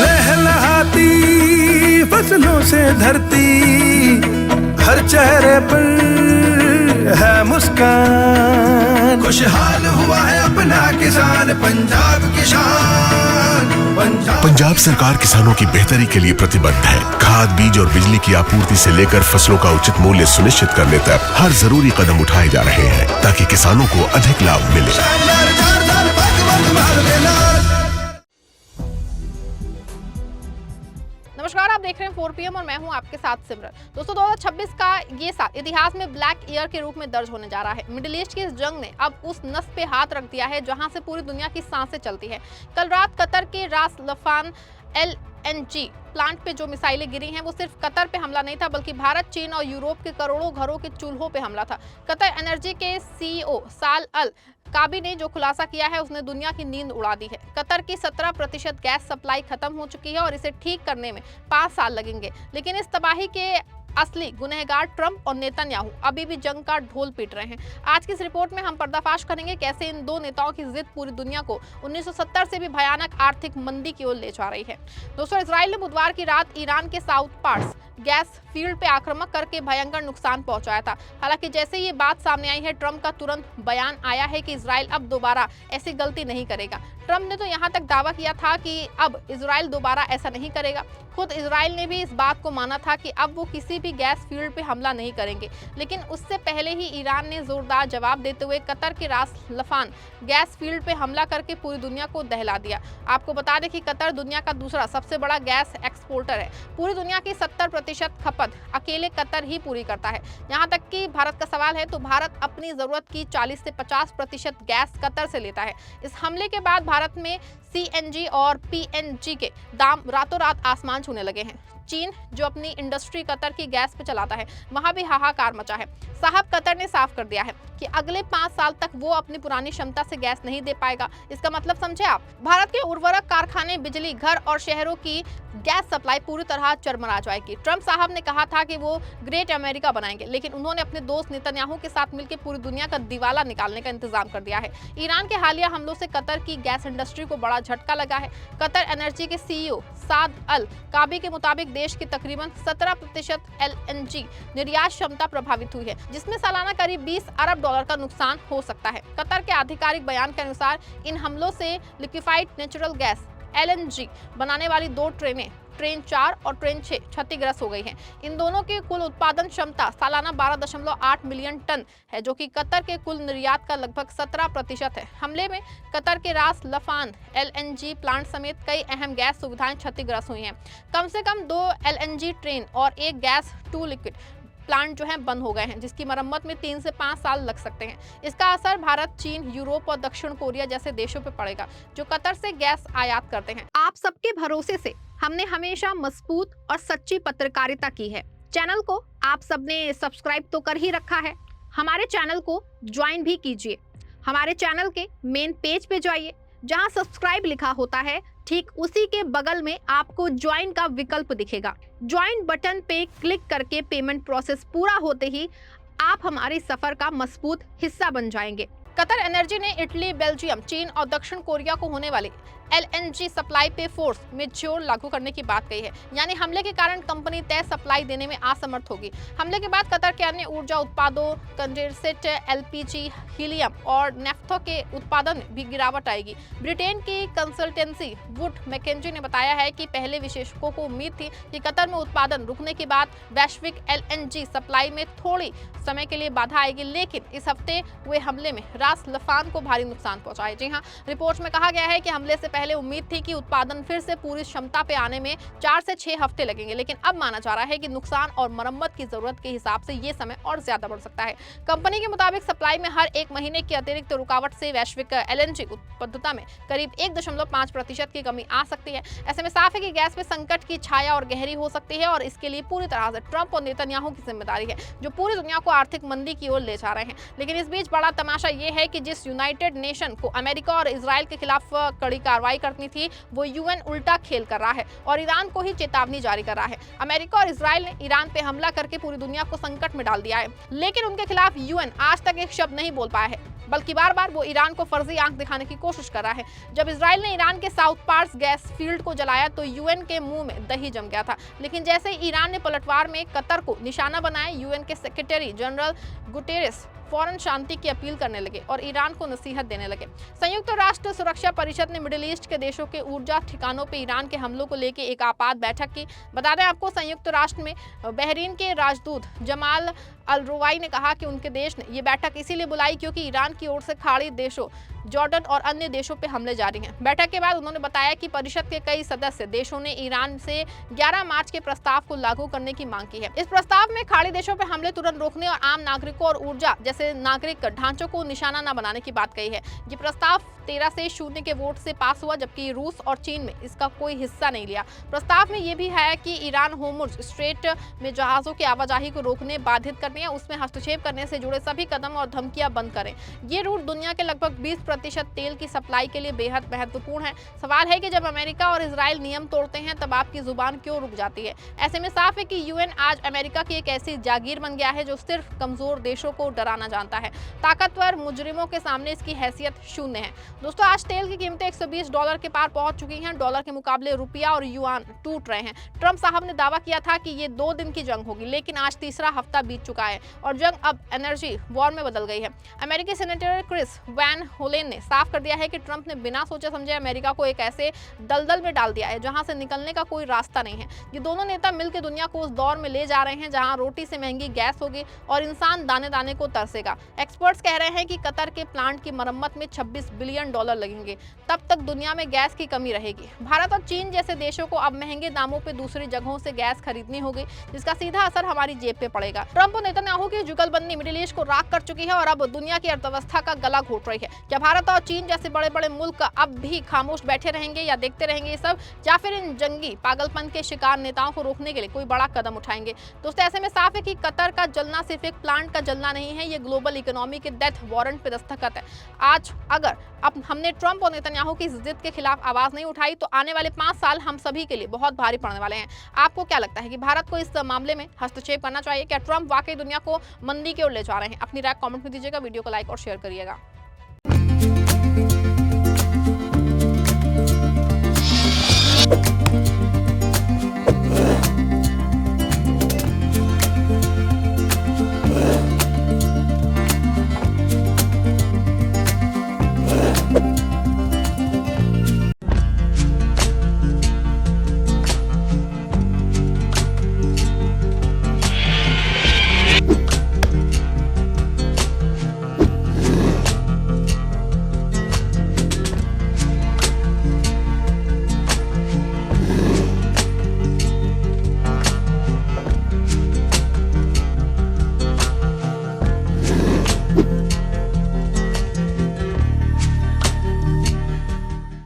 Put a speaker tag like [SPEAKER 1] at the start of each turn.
[SPEAKER 1] लहलहाती फसलों से धरती, हर चेहरे पर है मुस्कान, खुशहाल हुआ है अपना किसान, पंजाब किसान।
[SPEAKER 2] पंजाब सरकार किसानों की बेहतरी के लिए प्रतिबद्ध है। खाद, बीज और बिजली की आपूर्ति से लेकर फसलों का उचित मूल्य सुनिश्चित करने तक हर जरूरी कदम उठाए जा रहे हैं ताकि किसानों को अधिक लाभ मिले।
[SPEAKER 3] नमस्कार, आप देख रहे हैं 4 PM और मैं हूं आपके साथ सिमरन। दोस्तों, 2026 का ये साल इतिहास में ब्लैक ईयर के रूप में दर्ज होने जा रहा है। मिडिल ईस्ट की इस जंग ने अब उस नस पे हाथ रख दिया है जहां से पूरी दुनिया की सांसें चलती है। कल रात कतर के रास लफान LNG प्लांट पे जो मिसाइलें गिरी हैं वो सिर्फ कतर पे हमला नहीं था, बल्कि भारत, चीन और यूरोप के करोड़ों घरों के चूल्हों पे हमला था। कतर एनर्जी के CEO साल अल काबी ने जो खुलासा किया है उसने दुनिया की नींद उड़ा दी है। कतर की 17% गैस सप्लाई खत्म हो चुकी है और इसे ठीक करने में 5 साल लगेंगे। लेकिन इस तबाही के असली गुनहगार ट्रंप और नेतन्याहू अभी भी जंग का ढोल पीट रहे हैं। आज की इस रिपोर्ट में हम पर्दाफाश करेंगे कैसे इन दो नेताओं की जिद पूरी दुनिया को 1970 से भी भयानक आर्थिक मंदी की ओर ले जा रही है। दोस्तों, इजराइल ने बुधवार की रात ईरान के साउथ पार्ट्स गैस फील्ड पे आक्रमण करके भयंकर नुकसान पहुंचाया था। हालांकि जैसे ये बात सामने आई है, ट्रंप का तुरंत बयान आया है कि इजराइल अब दोबारा ऐसी गलती नहीं करेगा। ट्रंप ने तो यहां तक दावा किया था कि अब इजराइल दोबारा ऐसा नहीं करेगा। खुद इजराइल ने भी इस बात को माना था कि अब वो किसी भी गैस फील्ड पे हमला नहीं करेंगे। लेकिन उससे पहले ही ईरान ने जोरदार जवाब देते हुए कतर के रास लफान गैस फील्ड पे हमला करके पूरी दुनिया को दहला दिया। आपको बता दें कि कतर दुनिया का दूसरा सबसे बड़ा गैस एक्सपोर्टर है। पूरी दुनिया की 70% खपत अकेले कतर ही पूरी करता है। यहाँ तक कि भारत का सवाल है तो भारत अपनी जरूरत की 40 से 50% गैस कतर से लेता है। इस हमले के बाद भारत में CNG और PNG के दाम रातों रात आसमान छूने लगे हैं। चीन, जो अपनी इंडस्ट्री कतर की गैस पे चलाता है, वहां भी हाहाकार मचा है। साहब, कतर ने साफ कर दिया है कि अगले 5 साल तक वो अपनी पुरानी क्षमता से गैस नहीं दे पाएगा। इसका मतलब समझे आप? भारत के उर्वरक कारखाने, बिजली घर और शहरों की गैस सप्लाई पूरी तरह चरमरा जाएगी। ट्रंप साहब ने कहा था कि वो ग्रेट अमेरिका बनाएंगे, लेकिन उन्होंने अपने दोस्त नेतन्याहू के साथ मिलकर पूरी दुनिया का दिवाला निकालने का इंतजाम कर दिया है। ईरान के हालिया हमलों से कतर की गैस इंडस्ट्री को बड़ा झटका लगा है। कतर एनर्जी के CEO साद अल काबी के मुताबिक देश की तकरीबन 17% LNG निर्यात क्षमता प्रभावित हुई है, जिसमें सालाना करीब $20 अरब का नुकसान हो सकता है। कतर के आधिकारिक बयान के अनुसार इन हमलों से लिक्विफाइड नेचुरल गैस LNG बनाने वाली 2 ट्रेनें, ट्रेन 4 और ट्रेन 6 क्षतिग्रस्त हो गई हैं। इन दोनों की कुल उत्पादन क्षमता सालाना 12.8 मिलियन टन है, जो कि कतर के कुल निर्यात का लगभग 17% है। हमले में कतर के रास लफान LNG प्लांट समेत कई अहम गैस सुविधाएं क्षतिग्रस्त हुई हैं। कम से कम 2 LNG ट्रेन और एक गैस टू लिक्विड प्लांट जो है बंद हो गए हैं, जिसकी मरम्मत में 3 से 5 साल लग सकते हैं। इसका असर भारत, चीन, यूरोप और दक्षिण कोरिया जैसे देशों पर पड़ेगा, जो कतर से गैस आयात करते हैं। आप सबके भरोसे से हमने हमेशा मजबूत और सच्ची पत्रकारिता की है। चैनल को आप सबने सब्सक्राइब तो कर ही रखा है, हमारे चैनल को ज्वाइन भी कीजिए। हमारे चैनल के मेन पेज पे जाइए, जहां सब्सक्राइब लिखा होता है ठीक उसी के बगल में आपको ज्वाइन का विकल्प दिखेगा। ज्वाइन बटन पे क्लिक करके पेमेंट प्रोसेस पूरा होते ही आप हमारे सफर का मजबूत हिस्सा बन जाएंगे। कतर एनर्जी ने इटली, बेल्जियम, चीन और दक्षिण कोरिया को होने वाली LNG सप्लाई पे फोर्स मेजोर लागू करने की बात कही है। यानी हमले के कारण कंपनी तय सप्लाई देने में असमर्थ होगी। हमले के बाद कतर के अन्य ऊर्जा उत्पादों, कंडेंसेट LPG, हीलियम और नेफ्थो के उत्पादन में भी गिरावट आएगी। ब्रिटेन की कंसल्टेंसी वुड मैकेंजी ने बताया है कि पहले विशेषज्ञों को उम्मीद थी कि कतर में उत्पादन रुकने के बाद वैश्विक LNG सप्लाई में थोड़ी समय के लिए बाधा आएगी, लेकिन इस हफ्ते हुए हमले में रास लफान को भारी नुकसान पहुंचाए। जी हाँ, रिपोर्ट में कहा गया है कि हमले से पहले उम्मीद थी कि उत्पादन फिर से पूरी क्षमता पे आने में 4 से 6 हफ्ते लगेंगे, लेकिन अब माना जा रहा है कि नुकसान और मरम्मत की जरूरत के हिसाब से ये समय और ज्यादा बढ़ सकता है। कंपनी के मुताबिक सप्लाई में हर 1 महीने की अतिरिक्त रुकावट से वैश्विक LNG उत्पादकता में करीब 1.5% की कमी आ सकती है। ऐसे में साफ है कि गैस पे संकट की छाया और गहरी हो सकती है और इसके लिए पूरी तरह से ट्रंप और नेतन्याहू की जिम्मेदारी है, जो पूरी दुनिया को आर्थिक मंदी की ओर ले जा रहे हैं। लेकिन इस बीच बड़ा तमाशा ये है कि जिस यूनाइटेड नेशन को अमेरिका और इजराइल के खिलाफ कड़ी कार्रवाई करनी थी, वो UN उल्टा खेल कर रहा है और ईरान को ही चेतावनी जारी कर रहा है। अमेरिका और इजराइल ने ईरान पे हमला करके पूरी दुनिया को संकट में डाल दिया है, लेकिन उनके खिलाफ UN आज तक एक शब्द नहीं बोल पाया है। बल्कि बार बार वो ईरान को फर्जी आंख दिखाने की कोशिश कर रहा है। जब इजराइल ने ईरान के साउथ पार्स गैस फील्ड को जलाया तो यूएन के मुंह में दही जम गया था, लेकिन जैसे ही ईरान ने पलटवार में कतर को निशाना बनाया, यूएन के सेक्रेटरी जनरल गुटेरेस फौरन शांति की अपील करने लगे और ईरान को नसीहत देने लगे। संयुक्त राष्ट्र सुरक्षा परिषद ने मिडिल ईस्ट के देशों के ऊर्जा ठिकानों पर ईरान के हमलों को लेकर एक आपात बैठक की। बता दें आपको, संयुक्त राष्ट्र में बहरीन के राजदूत जमाल अल रुवाई ने कहा कि उनके देश ने ये बैठक इसीलिए बुलाई क्योंकि ईरान की ओर से खाड़ी देशों जॉर्डन और अन्य देशों पे हमले जारी हैं। बैठक के बाद उन्होंने बताया कि परिषद के कई सदस्य देशों ने ईरान से 11 मार्च के प्रस्ताव को लागू करने की मांग की है। इस प्रस्ताव में खाड़ी देशों पे हमले तुरंत रोकने और आम नागरिकों और ऊर्जा जैसे नागरिक ढांचों को निशाना न बनाने की बात कही है। ये प्रस्ताव 13 से 0 के वोट से पास हुआ, जबकि रूस और चीन में इसका कोई हिस्सा नहीं लिया। प्रस्ताव में ये भी है कि ईरान होर्मुज स्ट्रेट में जहाजों की आवाजाही को रोकने, बाधित करने या उसमें हस्तक्षेप करने से जुड़े सभी कदम और धमकियां बंद करें। ये रूट दुनिया के लगभग 20% तेल की सप्लाई के लिए बेहद महत्वपूर्ण है। सवाल है कि जब अमेरिका और इजराइल नियम तोड़ते हैं तब आपकी जुबान क्यों रुक जाती है? ऐसे में साफ है कि यूएन आज अमेरिका की एक ऐसी जागीर बन गया है जो सिर्फ कमजोर देशों को डराना जानता है। ताकतवर मुजरिमों के सामने इसकी हैसियत शून्य है। दोस्तों, आज तेल की कीमतें $120 के पार पहुंच चुकी हैं। डॉलर के मुकाबले रुपया और युआन टूट रहे हैं। ट्रंप साहब ने दावा किया था कि ये 2 दिन की जंग होगी, लेकिन आज तीसरा हफ्ता बीत चुका है और जंग अब एनर्जी वॉर में बदल गई है। अमेरिकी सेनेटर क्रिस वैन होलेन ने साफ कर दिया है कि ट्रंप ने बिना सोचे समझे अमेरिका को एक ऐसे दलदल में डाल दिया है जहां से निकलने का कोई रास्ता नहीं है। ये दोनों नेता मिलकर दुनिया को उस दौर में ले जा रहे हैं जहां रोटी से महंगी गैस होगी और इंसान दाने दाने को तरसेगा। एक्सपर्ट्स कह रहे हैं कि कतर के प्लांट की मरम्मत में $26 बिलियन लगेंगे। तब तक दुनिया में गैस की कमी रहेगी। भारत और चीन जैसे देशों को अब महंगे दामों पे दूसरी जगहों से गैस खरीदनी होगी, जिसका सीधा असर हमारी जेब पे पड़ेगा। ट्रंप और नेतन्याहू की जुगलबंदी मिडिल ईस्ट को राख कर चुकी है और अब दुनिया की अर्थव्यवस्था का गला घोट रही है। क्या भारत और चीन जैसे बड़े बड़े मुल्क अब भी खामोश बैठे रहेंगे या देखते रहेंगे ये सब, या फिर इन जंगी पागलपन के शिकार नेताओं को रोकने के लिए कोई बड़ा कदम उठाएंगे? दोस्तों, ऐसे में साफ है कि कतर का जलना सिर्फ एक प्लांट का जलना नहीं है, ये ग्लोबल इकोनॉमी के डेथ वारंट पे दस्तखत है। आज अगर अब हमने ट्रंप और नेतन्याहू की जिद के खिलाफ आवाज नहीं उठाई तो आने वाले 5 साल हम सभी के लिए बहुत भारी पड़ने वाले हैं। आपको क्या लगता है कि भारत को इस मामले में हस्तक्षेप करना चाहिए? क्या ट्रंप वाकई दुनिया को मंदी की ओर ले जा रहे हैं? अपनी राय कमेंट में दीजिएगा, वीडियो को लाइक और शेयर करिएगा।